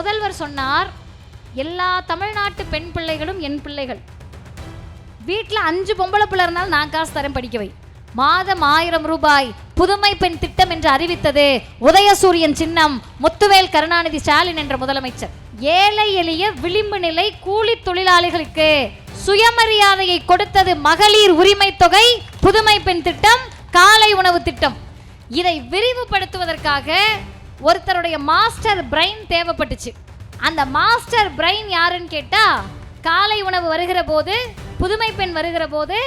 முதல்வர் சொன்னார், எல்லா தமிழ்நாட்டு பெண் பிள்ளைகளும் என் பிள்ளைகள். வீட்டில் 5 பொம்பளை பிள்ளை இருந்தாலும் நான் காசு தரேன், படிக்க வை. மாதம் 1000 ரூபாய் புதுமை பெண் திட்டம் என்று அறிவித்தது உதயசூரியன் சின்னம் முத்துவேல் கருணாநிதி ஸ்டாலின் என்ற முதலமைச்சர். ஏழை எளிய விளிம்பு நிலை கூலி தொழிலாளிகளுக்கு சுயமரியாதையை கொடுத்தது மகளிர் உரிமை தொகை, புதுமை பெண் திட்டம், காலை உணவு திட்டம். இதை விரிவுபடுத்துவதற்காக ஒருத்தருடைய மாஸ்டர் பிரைன் தேவைப்பட்டுச்சு. அந்த மாஸ்டர் பிரைன் யாருன்னு கேட்டா, காலை உணவு வருகிற போது, புதுமை பெண் வருகிற போது,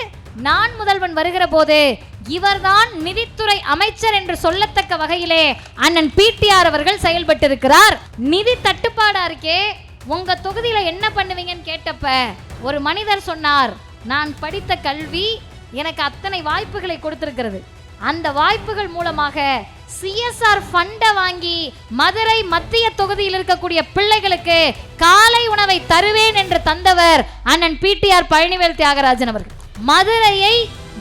நான் முதல்வன் வருகிற போது இவர்தான் நிதித்துறை அமைச்சர் என்று சொல்லத்தக்க வகையிலே அண்ணன் பிடிஆர் அவர்கள் செயல்பட்டிருக்கிறார். நிதி தட்டுப்பாடா இருக்கே, உங்க தொகுதியில என்ன பண்ணுவீங்கன்னு கேட்டப்ப ஒரு மனிதர் சொன்னார், நான் படித்த கல்வி எனக்கு அத்தனை வாய்ப்புகளை கொடுத்திருக்கிறது. அந்த வாய்ப்புகள் மூலமாக சிஎஸ்ஆர் ஃபண்டை வாங்கி மதுரை மத்திய தொகுதியில் இருக்கக்கூடிய பிள்ளைகளுக்கு காலை உணவை தருவேன் என்று தந்தவர் அண்ணன் பிடிஆர் பழனிவேல் தியாகராஜன் அவர்கள். மதுரையை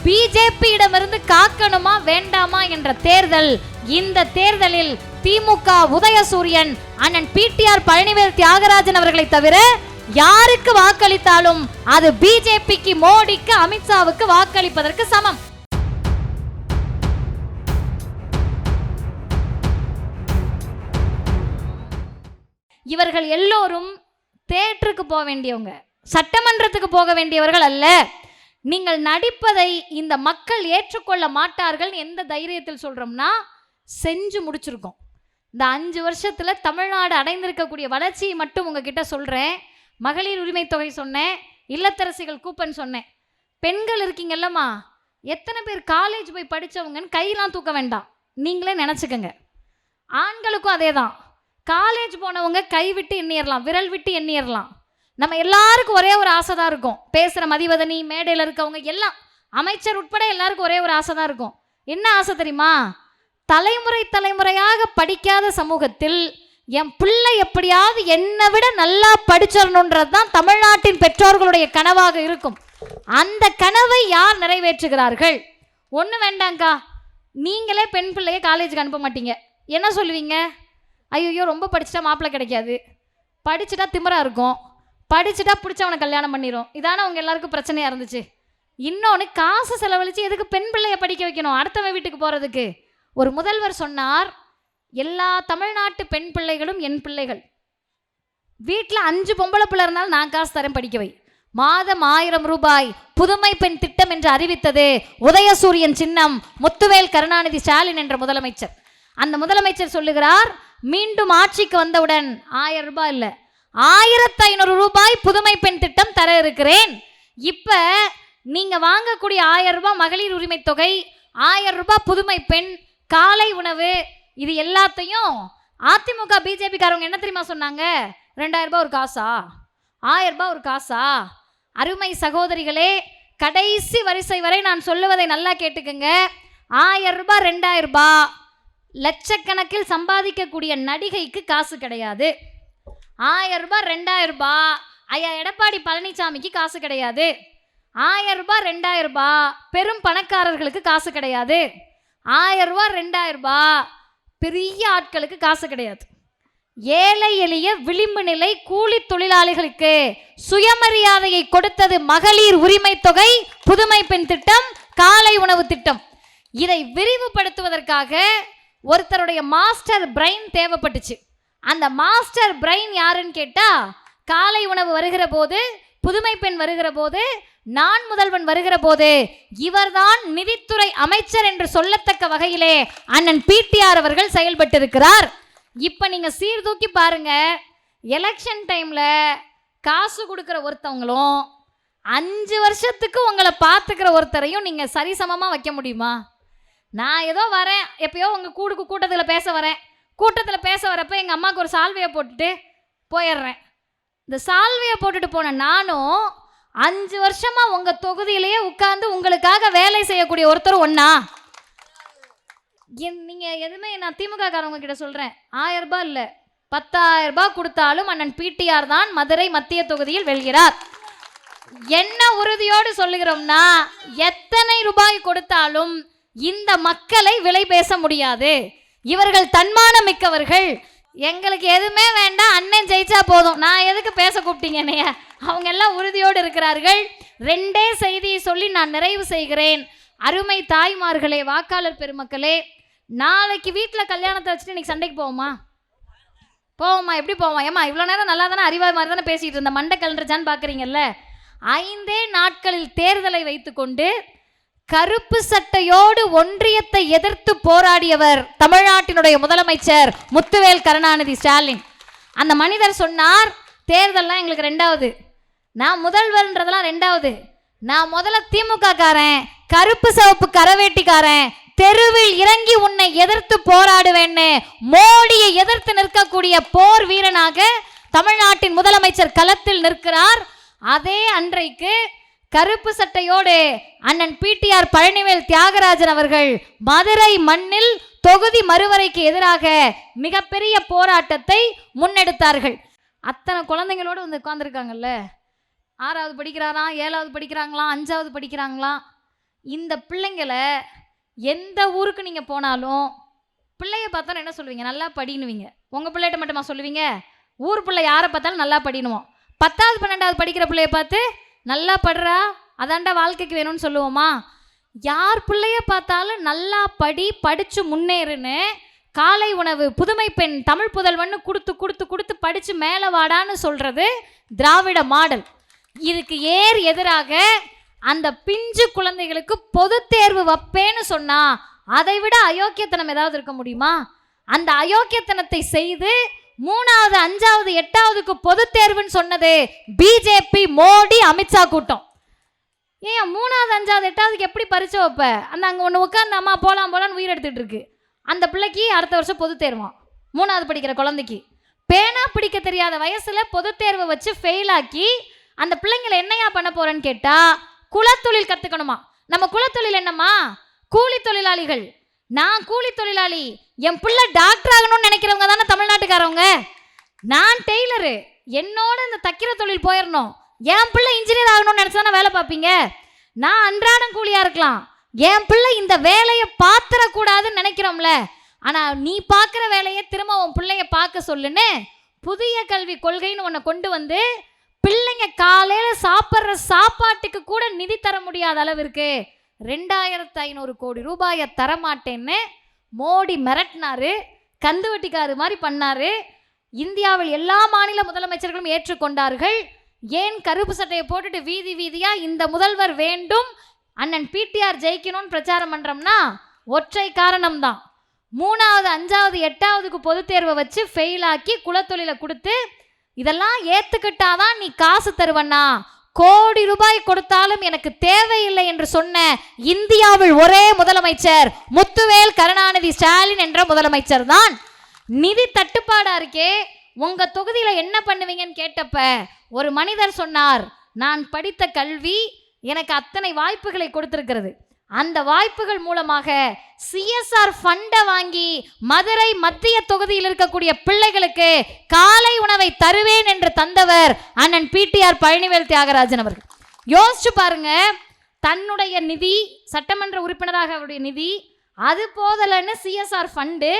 பிஜேபியிடமிருந்து காக்கணுமா வேண்டாமா என்ற தேர்தல். இந்த தேர்தலில் திமுக உதயசூரியன் அண்ணன் பிடிஆர் பழனிவேல் தியாகராஜன் அவர்களை தவிர யாருக்கு வாக்களித்தாலும் அது பிஜேபிக்கு, மோடிக்கு, அமித்ஷாவுக்கு வாக்களிப்பதற்கு சமம். இவர்கள் எல்லோரும் தேட்டருக்கு போக வேண்டியவங்க, சட்டமன்றத்துக்கு போக வேண்டியவர்கள் அல்ல. நீங்கள் நடிப்பதை இந்த மக்கள் ஏற்றுக்கொள்ள மாட்டார்கள். எந்த தைரியத்தில் சொல்றோம்னா, செஞ்சு முடிச்சிருக்கோம். இந்த 5 வருஷத்துல தமிழ்நாடு அடைந்திருக்கக்கூடிய வளர்ச்சியை மட்டும் உங்ககிட்ட சொல்றேன். மகளிர் உரிமை தொகை சொன்னேன், இல்லத்தரசிகள் கூப்பன் சொன்னேன். பெண்கள் இருக்கீங்கல்லம்மா, எத்தனை பேர் காலேஜ் போய் படித்தவங்கன்னு கையெல்லாம் தூக்க வேண்டாம், நீங்களே நினச்சிக்கங்க. ஆண்களுக்கும் அதே தான். காலேஜ் போனவங்க கை விட்டு எண்ணிடலாம், விரல் விட்டு எண்ணிடலாம். நம்ம எல்லாருக்கும் ஒரே ஒரு ஆசை தான் இருக்கும். பேசுகிற மதிவதனி, மேடையில் இருக்கவங்க எல்லாம், அமைச்சர் உட்பட எல்லாருக்கும் ஒரே ஒரு ஆசை தான் இருக்கும். என்ன ஆசை தெரியுமா? தலைமுறை தலைமுறையாக படிக்காத சமூகத்தில் என் பிள்ளை எப்படியாவது என்னை விட நல்லா படிச்சிடணுன்றது தான் தமிழ்நாட்டின் பெற்றோர்களுடைய கனவாக இருக்கும். அந்த கனவை யார் நிறைவேற்றுகிறார்கள்? ஒன்று வேண்டாங்க்கா, நீங்களே பெண் பிள்ளையை காலேஜுக்கு அனுப்ப மாட்டீங்க. என்ன சொல்லுவீங்க? ஐயோ ரொம்ப படிச்சுட்டா மாப்பிள்ளை கிடைக்காது, படிச்சுட்டா திமிரா இருக்கும், படிச்சுட்டா பிடிச்சவனை கல்யாணம் பண்ணிடும். இதான அவங்க எல்லாருக்கும் பிரச்சனையாக இருந்துச்சு. இன்னொன்று, காசு செலவழித்து எதுக்கு பெண் பிள்ளையை படிக்க வைக்கணும் அடுத்தவன் வீட்டுக்கு போகிறதுக்கு? ஒரு முதல்வர் சொன்னார், எல்லா தமிழ்நாட்டு பெண் பிள்ளைகளும் என் பிள்ளைகள். வீட்டில் 5 பொம்பளை பிள்ளை இருந்தாலும் நான் காசு தரேன், படிக்க வை. மாதம் 1000 ரூபாய் புதுமை பெண் திட்டம் என்று அறிவித்தது உதயசூரியன் சின்னம் முத்துவேல் கருணாநிதி ஸ்டாலின் என்ற முதலமைச்சர். அந்த முதலமைச்சர் சொல்லுகிறார், மீண்டும் ஆட்சிக்கு வந்தவுடன் 1000 ரூபாய் இல்லை, 1500 ரூபாய் புதுமை பெண் திட்டம் தர இருக்கிறேன். இப்ப நீங்க வாங்கக்கூடிய 1000 ரூபாய் மகளிர் உரிமை தொகை, 1000 ரூபாய் புதுமை பெண், காலை உணவு, இது எல்லாத்தையும் அதிமுக பிஜேபி காரவங்க என்ன தெரியுமா சொன்னாங்க? 2000 ரூபாய் ஒரு காசா, 1000 ரூபாய் ஒரு காசா? அருமை சகோதரிகளே, கடைசி வரிசை வரை நான் சொல்லுவதை நல்லா கேட்டுக்கங்க. 1000 ரூபாய் 2000 ரூபாய் லட்சக்கணக்கில் சம்பாதிக்கக்கூடிய நடிகைக்கு காசு கிடையாது. 1000 ரூபாய் 2000 ரூபாய் ஐயா எடப்பாடி பழனிசாமிக்கு காசு கிடையாது. 1000 ரூபாய் 2000 ரூபாய் பெரும் பணக்காரர்களுக்கு காசு கிடையாது. 1000 ரூபாய் 2000 ரூபாய் பெரிய ஆட்களுக்கு காசு கிடையாது. ஏழை எளிய விளிம்பு நிலை கூலி தொழிலாளிகளுக்கு சுயமரியாதையை கொடுத்தது மகளிர் உரிமை தொகை, புதுமை பெண் திட்டம், காலை உணவு திட்டம். இதை விரிவுபடுத்துவதற்காக ஒருத்தருடைய மாஸ்டர் பிரைன் தேவைப்பட்டுச்சு. அந்த மாஸ்டர் பிரைன் யாருன்னு கேட்டா, காலை உணவு வருகிற போது, புதுமை பெண் வருகிற போது, நான் முதல்வன் வருகிற போது இவர்தான் நிதித்துறை அமைச்சர் என்று சொல்லத்தக்க வகையிலே அண்ணன் பிடிஆர் அவர்கள் செயல்பட்டிருக்கிறார். இப்ப நீங்க சீர்தூக்கி பாருங்க, எலெக்ஷன் டைம்ல காசு கொடுக்கிற ஒருத்தவங்களும் 5 வருஷத்துக்கு உங்களை பார்த்துக்கிற ஒருத்தரையும் நீங்க சரிசமமா வைக்க முடியுமா? நான் ஏதோ வரேன், எப்பயோ உங்க கூட்டத்தில் பேச வரேன், கூட்டத்தில் பேச வரப்ப எங்கள் அம்மாவுக்கு ஒரு சால்வையை போட்டுட்டு போயிடுறேன். இந்த சால்வையை போட்டுட்டு போன நானும் 5 வருஷமா உங்க தொகுதியிலேயே உட்கார்ந்து உங்களுக்காக வேலை செய்யக்கூடிய ஒருத்தர் ஒன்னா? நீங்க எதுவுமே, நான் திமுக காரவங்க கிட்ட சொல்றேன், 1000 ரூபாய் இல்லை 10,000 ரூபாய் கொடுத்தாலும் அண்ணன் பிடிஆர் தான் மதுரை மத்திய தொகுதியில் வெல்கிறார். என்ன உறுதியோடு சொல்லுகிறோம்னா, எத்தனை ரூபாய் கொடுத்தாலும் இந்த மக்களை விலை பேச முடியாது. இவர்கள் தன்மானம் மிக்கவர்கள். எங்களுக்கு எதுவுமே வேண்டாம், அண்ணன் ஜெயிச்சா போதும், நான் எதுக்கு பேச கூப்பிட்டீங்க என்னைய? அவங்க எல்லாம் உறுதியோடு இருக்கிறார்கள். 2 செய்தியை சொல்லி நான் நிறைவு செய்கிறேன். அருமை தாய்மார்களே, வாக்காளர் பெருமக்களே, நாளைக்கு வீட்டில் கல்யாணத்தை வச்சுட்டு இன்னைக்கு சண்டைக்கு போவோமா? எப்படி போவோம்? ஏமா இவ்வளோ நேரம் நல்லா தானே அறிவாய் மாதிரி தானே பேசிகிட்டு இருந்த, மண்டை கலண்டுருச்சான்னு பார்க்குறீங்கல்ல. 5 நாட்களில் தேர்தலை வைத்துக்கொண்டு கருப்பு சட்டையோடு ஒன்றியத்தை எதிர்த்து போராடியவர் தமிழ்நாட்டினுடைய முதலமைச்சர் முத்துவேல் கருணாநிதி ஸ்டாலின். அந்த மனிதர் சொன்னார், தேர்தல்லாம் எங்களுக்கு 2வது, நான் முதல்வர்ன்றதெல்லாம் 2வது, நான் முதல்ல திமுக காரன், கருப்பு சிவப்பு கரவேட்டிக்காரன், தெருவில் இறங்கி உன்னை எதிர்த்து போராடுவேன்னு மோடியை எதிர்த்து நிற்கக்கூடிய போர் வீரனாக தமிழ்நாட்டின் முதலமைச்சர் களத்தில் நிற்கிறார். அதே அன்றைக்கு கருப்பு சட்டையோடு அண்ணன் பிடிஆர் பழனிவேல் தியாகராஜன் அவர்கள் மதுரை மண்ணில் தொகுதி மறுவரைக்கு எதிராக மிகப்பெரிய போராட்டத்தை முன்னெடுத்தார்கள். அத்தனை குழந்தைங்களோடு வந்து உட்கார்ந்துருக்காங்கல்ல. 6வது படிக்கிறாராம், 7வது படிக்கிறாங்களாம், 5வது படிக்கிறாங்களாம். இந்த பிள்ளைங்களை எந்த ஊருக்கு நீங்கள் போனாலும் பிள்ளைய பார்த்தாலும் என்ன சொல்லுவீங்க? நல்லா படினுவீங்க. உங்கள் பிள்ளைகிட்ட மட்டுமா சொல்லுவீங்க? ஊர் பிள்ளை யாரை பார்த்தாலும் நல்லா படினுவோம். 10வது 12வது படிக்கிற பிள்ளைய பார்த்து நல்லா படுறா, அதாண்டா வாழ்க்கைக்கு வேணும்னு சொல்லுவோமா? யார் பிள்ளைய பார்த்தாலும் நல்லா படித்து முன்னேறுன்னு காலை உணவு, புதுமை பெண், தமிழ் புதல்வன்னு கொடுத்து கொடுத்து கொடுத்து படித்து மேலே வாடான்னு சொல்கிறது திராவிட மாடல். இதுக்கு எதிராக அந்த பிஞ்சு குழந்தைகளுக்கு பொது தேர்வு வைப்பேன்னு சொன்னா அதை விட அயோக்கியத்தனம் ஏதாவது இருக்க முடியுமா? அந்த அயோக்கியத்தனத்தை செய்து 3வது 5வது 8வதுக்கு பொது தேர்வுன்னு சொன்னது பிஜேபி, மோடி, அமித்ஷா கூட்டம். ஏன் 3வது 5வது 8வதுக்கு எப்படி பரிச்சை வைப்ப? அந்த அங்கே ஒன்று உட்காந்து அம்மா போலான்னு உயிர் எடுத்துகிட்டு இருக்கு. அந்த பிள்ளைக்கு அடுத்த வருஷம் பொது தேர்வான். 3வது படிக்கிற குழந்தைக்கு பேனா பிடிக்க தெரியாத வயசில் பொது தேர்வை வச்சு ஃபெயிலாக்கி அந்த பிள்ளைங்களை என்னையா பண்ண போறேன்னு கேட்டால் குலத்தொழில் கற்றுக்கணுமா? நம்ம குலத்தொழில் என்னம்மா? கூலி தொழிலாளிகள். நான் கூலி தொழிலாளி, என் பிள்ளை டாக்டர் ஆகணும்னு நினைக்கிறவங்க தானே தமிழ்நாட்டுக்காரவங்க. நான் டெய்லரு, என்னோட இந்த தைக்கிற தொழில் போயிடணும். என் பிள்ளை இன்ஜினியர் ஆகணும்னு நினச்சானே வேலை பார்ப்பீங்க. நான் அன்றாடம் கூலியாக இருக்கலாம், என் பிள்ளை இந்த வேலையை பார்த்துடக்கூடாதுன்னு நினைக்கிறோம்ல. ஆனால் நீ பார்க்குற வேலையை திரும்ப உன் பிள்ளைய பார்க்க சொல்லுன்னு புதிய கல்வி கொள்கைன்னு ஒன்று கொண்டு வந்து பிள்ளைங்க காலையில் சாப்பிட்ற சாப்பாட்டுக்கு கூட நிதி தர முடியாத அளவிற்கு 2500 கோடி ரூபாயை தரமாட்டேன்னு மோடி மிரட்டினாரு. கந்து வட்டிக்காரு மாதிரி பண்ணாரு. இந்தியாவில் எல்லா மாநில முதலமைச்சர்களும் ஏற்றுக்கொண்டார்கள். ஏன் கருப்பு சட்டையை போட்டுட்டு வீதி வீதியா இந்த முதல்வர் வேண்டும், அண்ணன் பிடிஆர் ஜெயிக்கணும்னு பிரச்சாரம் பண்றோம்னா ஒற்றை காரணம்தான். 3வது 5வது 8வதுக்கு பொது தேர்வை வச்சு ஃபெயிலாக்கி குலத்தொழிலை கொடுத்து இதெல்லாம் ஏத்துக்கிட்டாதான் நீ காசு தருவண்ணா, கோடி ரூபாய் கொடுத்தாலும் எனக்கு தேவையில்லை என்று சொன்ன இந்தியாவில் ஒரே முதலமைச்சர் முத்துவேல் கருணாநிதி ஸ்டாலின் என்ற முதலமைச்சர் தான். நிதி தட்டுப்பாடா இருக்கே, உங்க தொகுதியில என்ன பண்ணுவீங்கன்னு கேட்டப்ப ஒரு மனிதர் சொன்னார், நான் படித்த கல்வி எனக்கு அத்தனை வாய்ப்புகளை கொடுத்திருக்கிறது, அந்த வாய்ப்புகள் மூலமாக சிஎஸ்ஆர் ஃபண்டை வாங்கி மதுரை மத்திய தொகுதியில் இருக்கக்கூடிய பிள்ளைகளுக்கு காலை உணவை தருவேன் என்று தந்தவர் அண்ணன் பிடிஆர் பழனிவேல் தியாகராஜன் அவர்கள். யோசிச்சு பாருங்க, தன்னுடைய நிதி, சட்டமன்ற உறுப்பினராக அவருடைய நிதி அது போதலன்னு சிஎஸ்ஆர் ஃபண்டு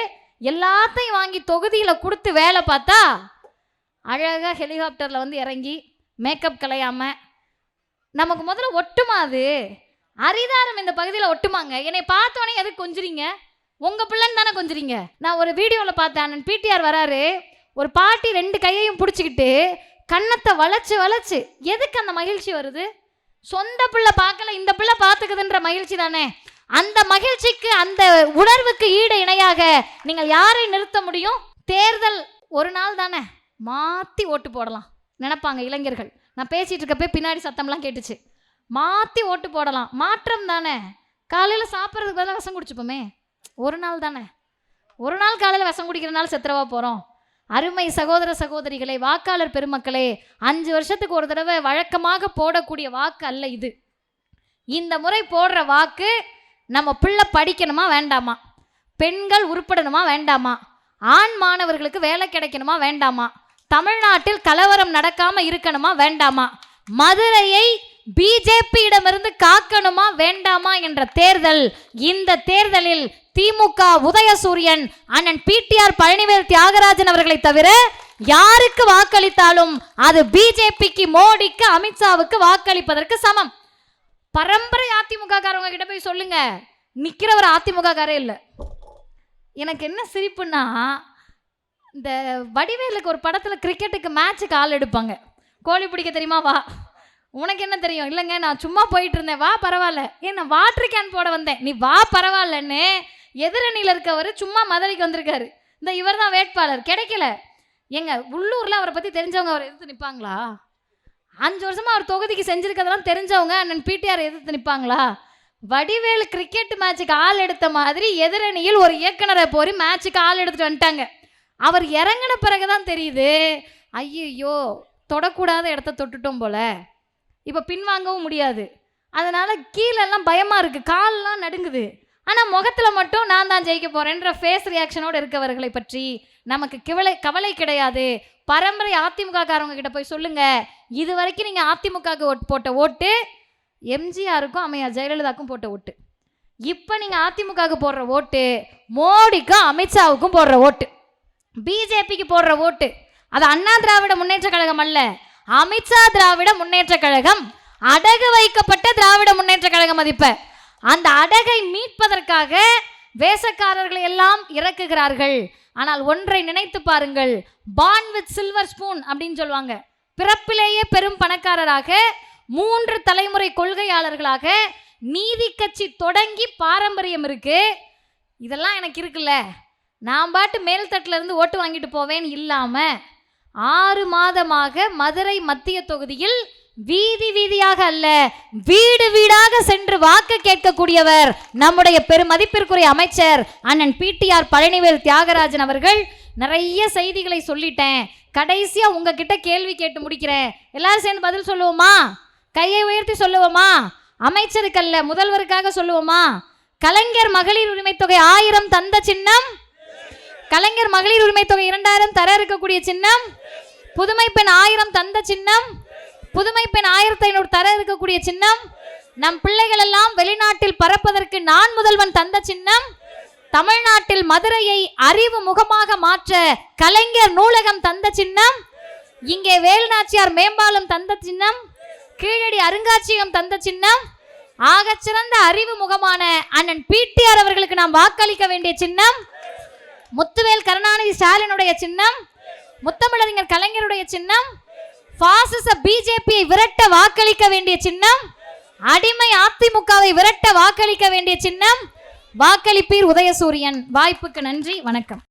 எல்லாத்தையும் வாங்கி தொகுதியில் கொடுத்து வேலை பார்த்தா அழகாக ஹெலிகாப்டரில் வந்து இறங்கி மேக்கப் கலையாம நமக்கு முதல்ல ஒட்டுமா? அது அரிதாரம் இந்த பகுதியில் ஒட்டுமாங்க. என்னை பார்த்தோன்னே எதுக்கு கொஞ்சுறீங்க? உங்கள் பிள்ளைன்னு தானே கொஞ்சுறீங்க. நான் ஒரு வீடியோவில் பார்த்தேன், அண்ணன் பிடிஆர் வராரு, ஒரு பாட்டி 2 கையையும் பிடிச்சிக்கிட்டு கன்னத்தை வளைச்சு வளைச்சு, எதுக்கு அந்த மகிழ்ச்சி வருது? சொந்த பிள்ளை பார்க்கல, இந்த பிள்ளை பார்த்துக்குதுன்ற மகிழ்ச்சி தானே. அந்த மகிழ்ச்சிக்கு, அந்த உணர்வுக்கு ஈடு இணையாக நீங்கள் யாரை நிறுத்த முடியும்? தேர்தல் ஒரு நாள் தானே, மாற்றி ஓட்டு போடலாம் நினைப்பாங்க இளைஞர்கள். நான் பேசிகிட்டு இருக்கப்பே பின்னாடி சத்தம்லாம் கேட்டுச்சு. மாற்றி ஓட்டு போடலாம், மாற்றம் தானே. காலையில் சாப்பிட்றதுக்கு பதிலாக விஷம் குடிச்சுப்போமே, ஒரு நாள் தானே. ஒரு நாள் காலையில் விஷம் குடிக்கிறனால செத்துறவா போகிறோம்? அருமை சகோதர சகோதரிகளே, வாக்காளர் பெருமக்களே, 5 வருஷத்துக்கு ஒரு தடவை வழக்கமாக போடக்கூடிய வாக்கு அல்ல இது. இந்த முறை போடுற வாக்கு, நம்ம பிள்ளை படிக்கணுமா வேண்டாமா, பெண்கள் உருப்படணுமா வேண்டாமா, ஆண் மாணவர்களுக்கு வேலை கிடைக்கணுமா வேண்டாமா, தமிழ்நாட்டில் கலவரம் நடக்காம இருக்கணுமா வேண்டாமா, மதுரையை பிஜேபியிடமிருந்து காக்கணுமா வேண்டாமா என்ற தேர்தல். இந்த தேர்தலில் திமுக உதயசூரியன் அண்ணன் பிடிஆர் பழனிவேல் தியாகராஜன் அவர்களை தவிர யாருக்கு வாக்களித்தாலும் அது பிஜேபிக்கு, மோடிக்கு, அமித்ஷாவுக்கு வாக்களிப்பதற்கு சமம். பரம்பரை அதிமுக காரவங்க கிட்ட போய் சொல்லுங்க, நிக்கிறவர் அதிமுக காரே இல்லை. எனக்கு என்ன சிரிப்புன்னா, இந்த வடிவேலுக்கு ஒரு படத்துல கிரிக்கெட்டுக்கு மேட்சுக்கு ஆள் எடுப்பாங்க. கோழி பிடிக்க தெரியுமா, வா. உனக்கு என்ன தெரியும்? இல்லைங்க நான் சும்மா போயிட்டு இருந்தேன், வா பரவாயில்ல. நான் வாட்டர் கேன் போட வந்தேன், நீ வா பரவாயில்லன்னு எதிரணியில் இருக்கவர் சும்மா மதுரைக்கு வந்திருக்காரு. இந்த இவர் தான் வேட்பாளர், கிடைக்கல. எங்க உள்ளூர்ல அவரை பத்தி தெரிஞ்சவங்க அவரை எதிர்த்து நிற்பாங்களா? 5 வருஷமா அவர் தொகுதிக்கு செஞ்சிருக்கிறதெல்லாம் தெரிஞ்சவங்க அண்ணன் பிடிஆர் எதிர்த்து நிற்பாங்களா? வடிவேலு கிரிக்கெட் மேட்சுக்கு ஆள் எடுத்த மாதிரி எதிரணியில் ஒரு இயக்குனரை போய் மேட்சுக்கு ஆள் எடுத்துட்டு வந்துட்டாங்க. அவர் இறங்கின பிறகுதான் தெரியுது, ஐயோ தொடக்கூடாத இடத்த தொட்டுட்டோம் போல, இப்போ பின்வாங்கவும் முடியாது. அதனால கீழெல்லாம் பயமா இருக்கு, கால்லாம் நடுங்குது. ஆனால் முகத்தில் மட்டும் நான் தான் ஜெயிக்க போறேன்ற ஃபேஸ் ரியாக்ஷனோடு இருக்கவர்களை பற்றி நமக்கு கவலை கிடையாது. பரம்பரை அதிமுக காரவங்க கிட்ட போய் சொல்லுங்க, இது வரைக்கும் நீங்கள் அதிமுகவுக்கு போட்ட ஓட்டு எம்ஜிஆருக்கும் அம்மையார் ஜெயலலிதாவுக்கும் போட்ட ஓட்டு. இப்போ நீங்கள் அதிமுகவுக்கு போடுற ஓட்டு மோடிக்கும் அமித்ஷாவுக்கும் போடுற ஓட்டு, பிஜேபிக்கு போடுற ஓட்டு. அது அண்ணா திராவிட முன்னேற்ற கழகம் அல்ல, அமித்ஷா திராவிட முன்னேற்ற கழகம், அடகு வைக்கப்பட்ட திராவிட முன்னேற்ற கழகம். அது இப்ப அந்த அடகை மீட்பதற்காக வேசக்காரர்களை எல்லாம் இறக்குகிறார்கள். ஆனால் ஒன்றை நினைத்து பாருங்கள், பார்ன் வித் சில்வர் ஸ்பூன் அப்படின்னு சொல்லுவாங்க. பிறப்பிலேயே பெரும் பணக்காரராக 3 தலைமுறை கொள்கையாளர்களாக நீதி கட்சி தொடங்கி பாரம்பரியம் இருக்கு. இதெல்லாம் எனக்கு இருக்குல்ல, நான் பாட்டு மேல்தட்டில் இருந்து ஓட்டு வாங்கிட்டு போவேன் இல்லாம 6 மாதமாக மதுரை மத்திய தொகுதியில் வீதி வீதியாக அல்ல, வீடு வீடாக சென்று வாக்கு கேட்கக்கூடியவர் நம்முடைய பெருமதிப்பிற்குரிய அமைச்சர் அண்ணன் பிடிஆர் பழனிவேல் தியாகராஜன் அவர்கள். நிறைய செய்திகளை சொல்லிட்டேன், கடைசியா உங்ககிட்ட கேள்வி கேட்டு முடிக்கிறேன். எல்லாரும் சேர்ந்து பதில் சொல்லுவோமா? கையை உயர்த்தி சொல்லுவோமா? அமைச்சருக்கல்ல, முதல்வருக்காக சொல்லுவோமா? கலைஞர் மகளிர் உரிமை தொகை 1000 தந்த சின்னம், கலைஞர் மகளிர் உரிமை தொகை 2000 தர இருக்கக்கூடிய சின்னம், புதுமை பெண் 1000 தந்த சின்னம், புதுமை பெண் 1500 தர இருக்கக்கூடிய சின்னம், நம் பிள்ளைகள் எல்லாம் வெளிநாட்டில் பறப்பதற்கு நான் முதல்வன் தந்த சின்னம், தமிழ்நாட்டில் மதுரையை அறிவு முகமாக மாற்ற கலைஞர் நூலகம் தந்த சின்னம், இங்கே வேலுநாச்சியார் மேம்பாலம் தந்த சின்னம், கீழடி அருங்காட்சியகம் தந்த சின்னம், ஆகச்சிறந்த அறிவு முகமான அண்ணன் பிடிஆர் அவர்களுக்கு நாம் வாக்களிக்க வேண்டிய சின்னம், முத்துவேல் கருணாநிதி ஸ்டாலினுடைய சின்னம், முத்தமிழறிஞர் கலைஞருடைய சின்னம், பாசிச பிஜேபியை விரட்ட வாக்களிக்க வேண்டிய சின்னம், அடிமை அதிமுகவை விரட்ட வாக்களிக்க வேண்டிய சின்னம். வாக்களிப்பீர் உதயசூரியன். வாய்ப்புக்கு நன்றி, வணக்கம்.